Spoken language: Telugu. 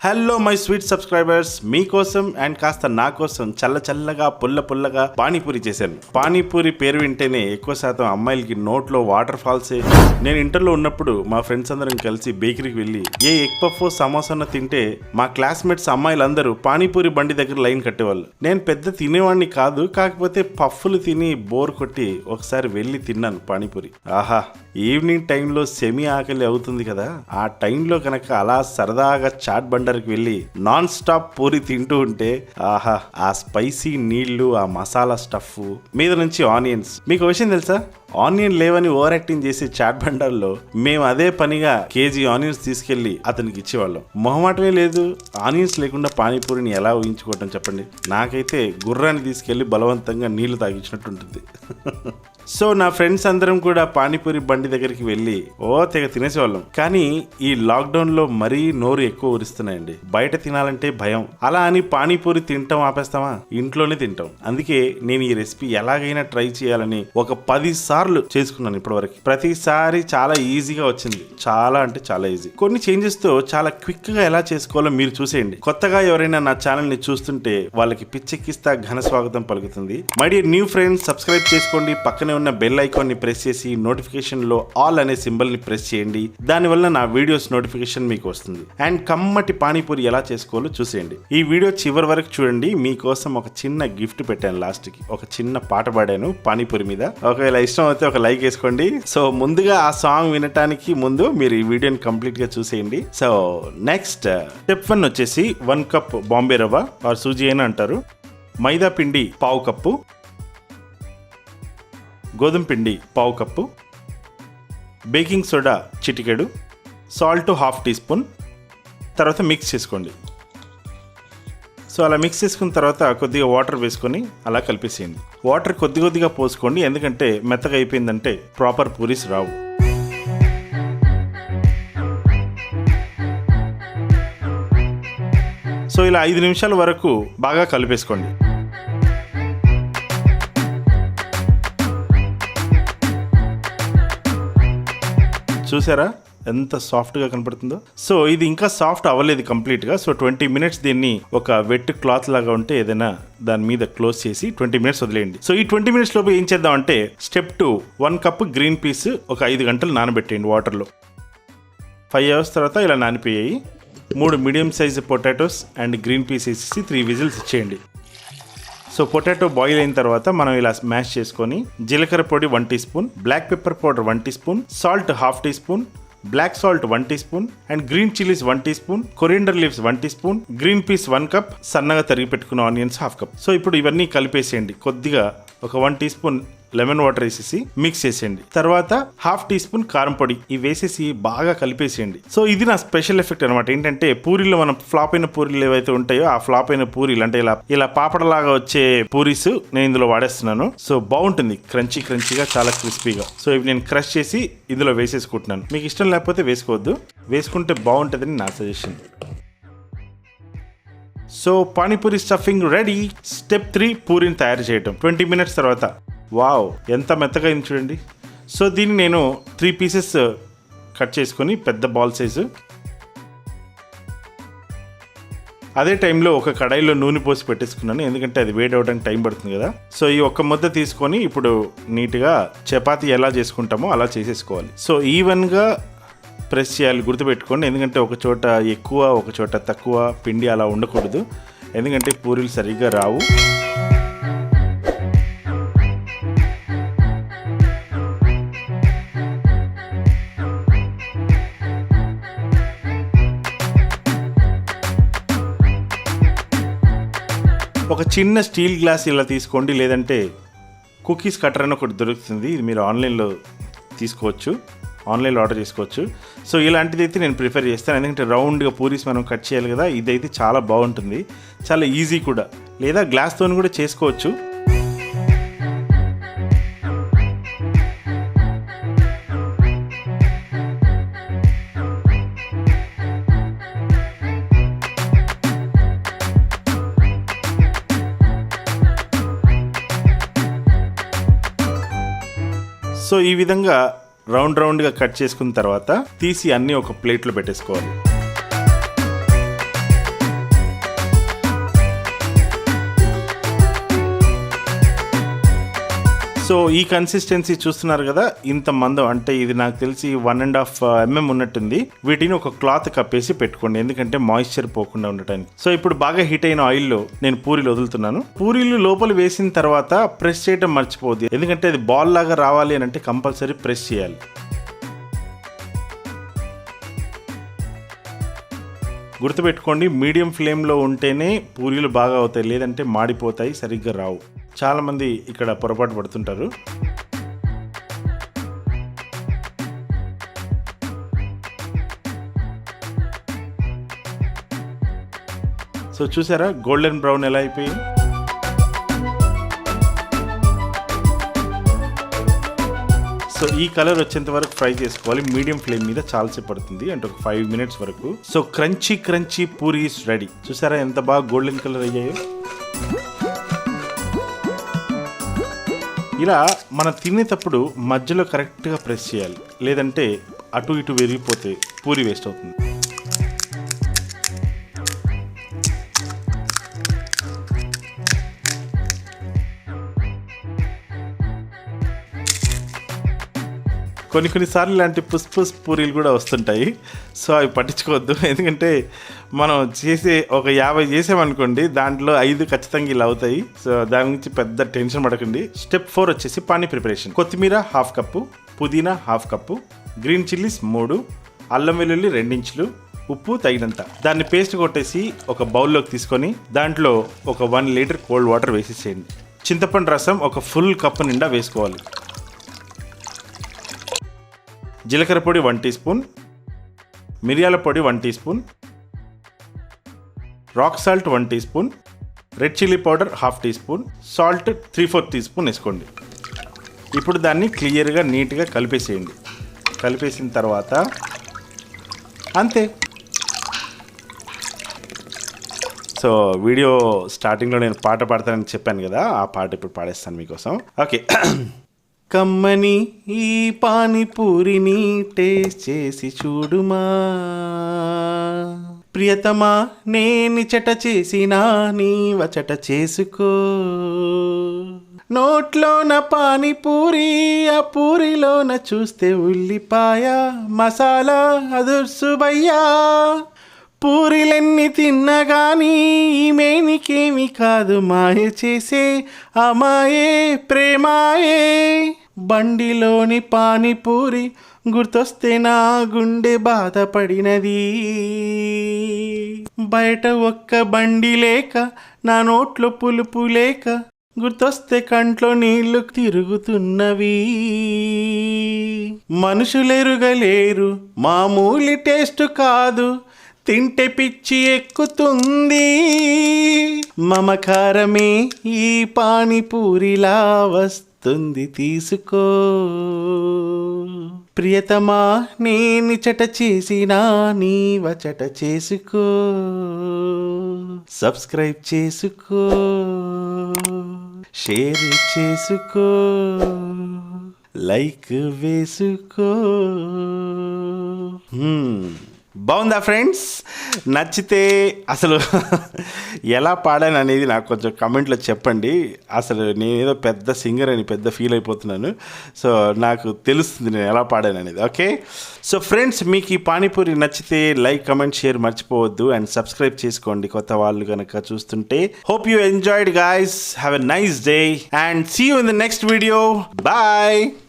హలో మై స్వీట్ సబ్స్క్రైబర్స్, మీకోసం అండ్ కాస్త నా కోసం చల్ల చల్లగా పుల్లగా పానీపూరి చేశాను. పానీపూరి పేరు వింటేనే ఎక్కువ శాతం అమ్మాయిలకి నోట్లో వాటర్ ఫాల్సే. నేను ఇంటర్లో ఉన్నప్పుడు మా ఫ్రెండ్స్ అందరం కలిసి బేకరీకి వెళ్ళి ఏ ఎగ్ పఫ్ సమోసాను తింటే మా క్లాస్మేట్స్ అమ్మాయిలందరూ పానీపూరి బండి దగ్గర లైన్ కట్టేవాళ్ళు. నేను పెద్ద తినేవాడిని కాదు, కాకపోతే పఫ్ఫులు తిని బోర్ కొట్టి ఒకసారి వెళ్ళి తిన్నాను పానీపూరి. ఆహా, ఈవినింగ్ టైంలో సెమీ ఆకలి అవుతుంది కదా, ఆ టైంలో కనుక అలా సరదాగా చాట్ బండర్కి వెళ్ళి నాన్ స్టాప్ పూరి తింటూ ఉంటే ఆహా, ఆ స్పైసీ నీళ్లు, ఆ మసాలా స్టఫ్ మీద నుంచి ఆనియన్స్. మీకు విషయం తెలుసా, ఆనియన్ లేవని ఓవర్ యాక్టింగ్ చేసే చాట్ బండర్లో మేము అదే పనిగా కేజీ ఆనియన్స్ తీసుకెళ్లి అతనికి ఇచ్చేవాళ్ళం. మొహమాటమే లేదు, ఆనియన్స్ లేకుండా పానీపూరిని ఎలా ఊహించుకోవటం చెప్పండి. నాకైతే గుర్రాన్ని తీసుకెళ్లి బలవంతంగా నీళ్లు తాగించినట్టు ఉంటుంది. సో నా ఫ్రెండ్స్ అందరం కూడా పానీపూరి బండి దగ్గరికి వెళ్ళి తెగ తినేసేవాళ్ళం. కానీ ఈ లాక్డౌన్ లో మరీ నోరు ఎక్కువ ఊరిస్తున్నాయండి. బయట తినాలంటే భయం. అలా అని పానీపూరి తింటాం ఆపేస్తామా? ఇంట్లోనే తింటాం. అందుకే నేను ఈ రెసిపీ ఎలాగైనా ట్రై చేయాలని ఒక 10 సార్లు చేసుకున్నాను ఇప్పటివరకు. ప్రతిసారి చాలా ఈజీగా వచ్చింది. చాలా అంటే చాలా ఈజీ. కొన్ని చేంజెస్ తో చాలా క్విక్ గా ఎలా చేసుకోవాలో మీరు చూసేయండి. కొత్తగా ఎవరైనా నా ఛానల్ ని చూస్తుంటే వాళ్ళకి పిచ్చెక్కిస్తా ఘన స్వాగతం పలుకుతుంది. My dear new friends, subscribe చేసుకోండి. పక్కనే ఉన్న బెల్ ఐకాన్ ని ప్రెస్ చేసి నోటిఫికేషన్ లో ఆల్ అనే సింబల్ ని ప్రెస్ చేయండి. దానివల్ల నా వీడియోస్ నోటిఫికేషన్ మీకు వస్తుంది. అండ్ కమ్మటి పానీపూరి ఎలా చేసుకోవాలో చూసేయండి. ఈ వీడియో చివరి వరకు చూడండి. మీకోసం ఒక చిన్న గిఫ్ట్ పెట్టాను. లాస్ట్ కి ఒక చిన్న పాట పాడాను పానీపూరి మీద. ఒకవేళ ఇష్టం అయితే ఒక లైక్ వేసుకోండి. సో ముందుగా ఆ సాంగ్ వినటానికి ముందు మీరు ఈ వీడియోని కంప్లీట్ గా చూసేయండి. సో నెక్స్ట్ స్టెప్ 1 వచ్చేసి 1 కప్ బాంబే రవ్వ ఆర్ సూజీ అయినా అంటారు, మైదా పిండి 1/2 కప్పు, గోధుమ పిండి 1/2 కప్పు, బేకింగ్ సోడా చిటికెడు, సాల్ట్ 1/2 టీ స్పూన్. తర్వాత మిక్స్ చేసుకోండి. సో అలా మిక్స్ చేసుకున్న తర్వాత కొద్దిగా వాటర్ వేసుకొని అలా కలిపేసేయండి. వాటర్ కొద్దిగా పోసుకోండి, ఎందుకంటే మెత్తగా అయిపోయిందంటే ప్రాపర్ పూరీస్ రావు. సో ఇలా 5 నిమిషాల వరకు బాగా కలిపేసుకోండి. చూసారా ఎంత సాఫ్ట్గా కనపడుతుందో? సో ఇది ఇంకా సాఫ్ట్ అవ్వలేదు కంప్లీట్గా. సో 20 మినిట్స్ దీన్ని ఒక వెట్ క్లాత్ లాగా ఉంటే ఏదైనా దాని మీద క్లోజ్ చేసి 20 మినిట్స్ వదిలేయండి. సో ఈ 20 మినిట్స్ లోపు ఏం చేద్దాం అంటే, స్టెప్ 2 1 కప్ గ్రీన్ పీస్ ఒక 5 గంటలు నానబెట్టేయండి వాటర్లో. 5 అవర్స్ తర్వాత ఇలా నానిపోయాయి. 3 medium size potatoes and green peas వేసేసి 3 విజిల్స్ ఇచ్చేయండి. సో పొటాటో బాయిల్ అయిన తర్వాత మనం ఇలా స్మాష్ చేసుకొని జీలకర్ర పొడి 1 teaspoon, black pepper powder 1 teaspoon, salt 1/2 teaspoon, black salt 1 teaspoon and green chillies 1 teaspoon, coriander leaves 1 teaspoon, green peas 1 cup, సన్నగా తరిగి పెట్టుకున్న ఆనియన్స్ 1/2 కప్. సో ఇప్పుడు ఇవన్నీ కలిపేసేయండి. కొద్దిగా ఒక 1 టీ స్పూన్ లెమన్ వాటర్ వేసేసి మిక్స్ చేసేయండి. తర్వాత 1/2 టీ స్పూన్ కారం పొడి ఇవి వేసేసి బాగా కలిపేసేయండి. సో ఇది నా స్పెషల్ ఎఫెక్ట్ అనమాట. ఏంటంటే పూరీలో మనం ఫ్లాప్ అయిన పూరీలు ఏవైతే ఉంటాయో ఆ ఫ్లాప్ అయిన పూరీలు అంటే ఇలా పాపడలాగా వచ్చే పూరీస్ నేను ఇందులో వాడేస్తున్నాను. సో బాగుంటుంది, క్రంచీగా, చాలా క్రిస్పీగా. సో ఇవి నేను క్రష్ చేసి ఇందులో వేసేసుకుంటున్నాను. మీకు ఇష్టం లేకపోతే వేసుకోవద్దు, వేసుకుంటే బాగుంటుందని నా suggestion. So panipuri stuffing ready. Step 3 పూరిని తయారు చేయటం. 20 మినిట్స్ తర్వాత వావ్, ఎంత మెత్తగా అయింది చూడండి. సో దీన్ని నేను 3 పీసెస్ కట్ చేసుకొని పెద్ద బాల్ సైజు. అదే టైంలో ఒక కడాయిలో నూనె పోసి పెట్టేసుకున్నాను, ఎందుకంటే అది వేడి అవ్వడానికి టైం పడుతుంది కదా. సో ఈ ఒక్క ముద్ద తీసుకొని ఇప్పుడు నీట్గా చపాతీ ఎలా చేసుకుంటామో అలా చేసేసుకోవాలి. సో ఈవెన్గా ప్రెస్ చేయాలి, గుర్తుపెట్టుకోండి. ఎందుకంటే ఒక చోట ఎక్కువ ఒక చోట తక్కువ పిండి అలా ఉండకూడదు, ఎందుకంటే పూరీలు సరిగ్గా రావు. ఒక చిన్న స్టీల్ గ్లాస్ ఇలా తీసుకోండి, లేదంటే కుకీస్ కట్టర్ అని ఒకటి దొరుకుతుంది. ఇది మీరు ఆన్లైన్లో తీసుకోవచ్చు, ఆన్లైన్లో ఆర్డర్ చేసుకోవచ్చు. సో ఇలాంటిది అయితే నేను ప్రిఫర్ చేస్తాను, ఎందుకంటే రౌండ్గా పూరీస్ మనం కట్ చేయాలి కదా. ఇదైతే చాలా బాగుంటుంది, చాలా ఈజీ కూడా. లేదా గ్లాస్తో కూడా చేసుకోవచ్చు. సో ఈ విధంగా రౌండ్గా కట్ చేసుకున్న తర్వాత తీసి అన్నీ ఒక ప్లేట్లో పెట్టేసుకోవాలి. సో ఈ కన్సిస్టెన్సీ చూస్తున్నారు కదా, ఇంత మందం, అంటే ఇది నాకు తెలిసి 1.5 mm ఉన్నట్టుంది. వీటిని ఒక క్లాత్ కప్పేసి పెట్టుకోండి, ఎందుకంటే మాయిశ్చర్ పోకుండా ఉండటానికి. సో ఇప్పుడు బాగా హీట్ అయిన ఆయిల్లో నేను పూరీలు వదులుతున్నాను. పూరీలు లోపల వేసిన తర్వాత ప్రెస్ చేయడం మర్చిపోద్ది, ఎందుకంటే అది బాల్ లాగా రావాలి అని అంటే కంపల్సరీ ప్రెస్ చేయాలి. గుర్తుపెట్టుకోండి, మీడియం ఫ్లేమ్లో ఉంటేనే పూరీలు బాగా అవుతాయి, లేదంటే మాడిపోతాయి, సరిగ్గా రావు. చాలామంది ఇక్కడ పొరపాటు పడుతుంటారు. సో చూసారా గోల్డెన్ బ్రౌన్ ఎలా అయిపోయింది. సో ఈ కలర్ వచ్చేంత వరకు ఫ్రై చేసుకోవాలి, మీడియం ఫ్లేమ్ మీద చాలాసేపు పడుతుంది, అంటే ఒక 5 minutes వరకు. So crunchy puris ready. చూసారా ఎంత బాగా గోల్డెన్ కలర్ అయ్యాయో. ఇలా మనం తినేటప్పుడు మధ్యలో కరెక్ట్గా ప్రెస్ చేయాలి, లేదంటే అటు ఇటు విరిగిపోతే పూరి వేస్ట్ అవుతుంది. కొన్నిసార్లు ఇలాంటి పుస్ పూరీలు కూడా వస్తుంటాయి. సో అవి పట్టించుకోవద్దు, ఎందుకంటే మనం చేసే ఒక 50 చేసామనుకోండి, దాంట్లో 5 ఖచ్చితంగా ఇలా అవుతాయి. సో దాని గురించి పెద్ద టెన్షన్ పడకండి. స్టెప్ 4 వచ్చేసి పానీ ప్రిపరేషన్. కొత్తిమీర 1/2 కప్పు, పుదీనా 1/2 కప్పు, గ్రీన్ చిల్లీస్ 3, అల్లం వెల్లుల్లి 2 ఇంచులు, ఉప్పు తగినంత. దాన్ని పేస్ట్ కొట్టేసి ఒక బౌల్లోకి తీసుకొని దాంట్లో ఒక 1 లీటర్ కోల్డ్ వాటర్ వేసేసేయండి. చింతపండు రసం ఒక ఫుల్ కప్పు నిండా వేసుకోవాలి. జీలకర్ర పొడి 1 టీ స్పూన్, మిరియాల పొడి 1 teaspoon, rock salt 1 teaspoon, red chilli powder 1/2 teaspoon, salt 3/4 teaspoon వేసుకోండి. ఇప్పుడు దాన్ని క్లియర్గా నీట్గా కలిపేసేయండి. కలిపేసిన తర్వాత అంతే. సో వీడియో స్టార్టింగ్లో నేను పాట పాడతానని చెప్పాను కదా, ఆ పాట ఇప్పుడు పాడేస్తాను మీకోసం. ఓకే. కమ్మని ఈ పానీపూరిని టేస్ట్ చేసి చూడుమా, ప్రియతమా నేనిచట చేసినా నీవచట చేసుకో. నోట్లోన పానీపూరి, ఆ పూరిలోన చూస్తే ఉల్లిపాయ, మసాలా అదుర్సుబయ్యా. పూరిలెన్ని తిన్నా గానీ ఈమెనికేమి కాదు, మాయ చేసే అమాయే ప్రేమాయే. బండిలోని పానీపూరి గుర్తొస్తే నా గుండె బాధపడినది. బయట ఒక్క బండి లేక, నా నోట్లో పులుపు లేక, గుర్తొస్తే కంట్లో నీళ్లు తిరుగుతున్నవి. మనుషులెరుగలేరు మామూలు టేస్ట్ కాదు, తింటే పిచ్చి ఎక్కుతుంది. మమకారమే ఈ పానీపూరిలా వస్తుంది తీసుకో. ప్రియతమా నేనిచట చేసినా నీవచట చేసుకో. సబ్స్క్రైబ్ చేసుకో, షేర్ చేసుకో, లైక్ వేసుకో. బాగుందా ఫ్రెండ్స్? నచ్చితే అసలు ఎలా పాడాను అనేది నాకు కొంచెం కమెంట్లో చెప్పండి. అసలు నేనేదో పెద్ద సింగర్ అని పెద్ద ఫీల్ అయిపోతున్నాను. సో నాకు తెలుస్తుంది నేను ఎలా పాడాను అనేది. ఓకే, సో ఫ్రెండ్స్, మీకు ఈ పానీపూరి నచ్చితే లైక్, కమెంట్, షేర్ మర్చిపోవద్దు. అండ్ సబ్స్క్రైబ్ చేసుకోండి కొత్త వాళ్ళు కనుక చూస్తుంటే. Hope you enjoyed guys. Have a nice day and see you in the next video. Bye.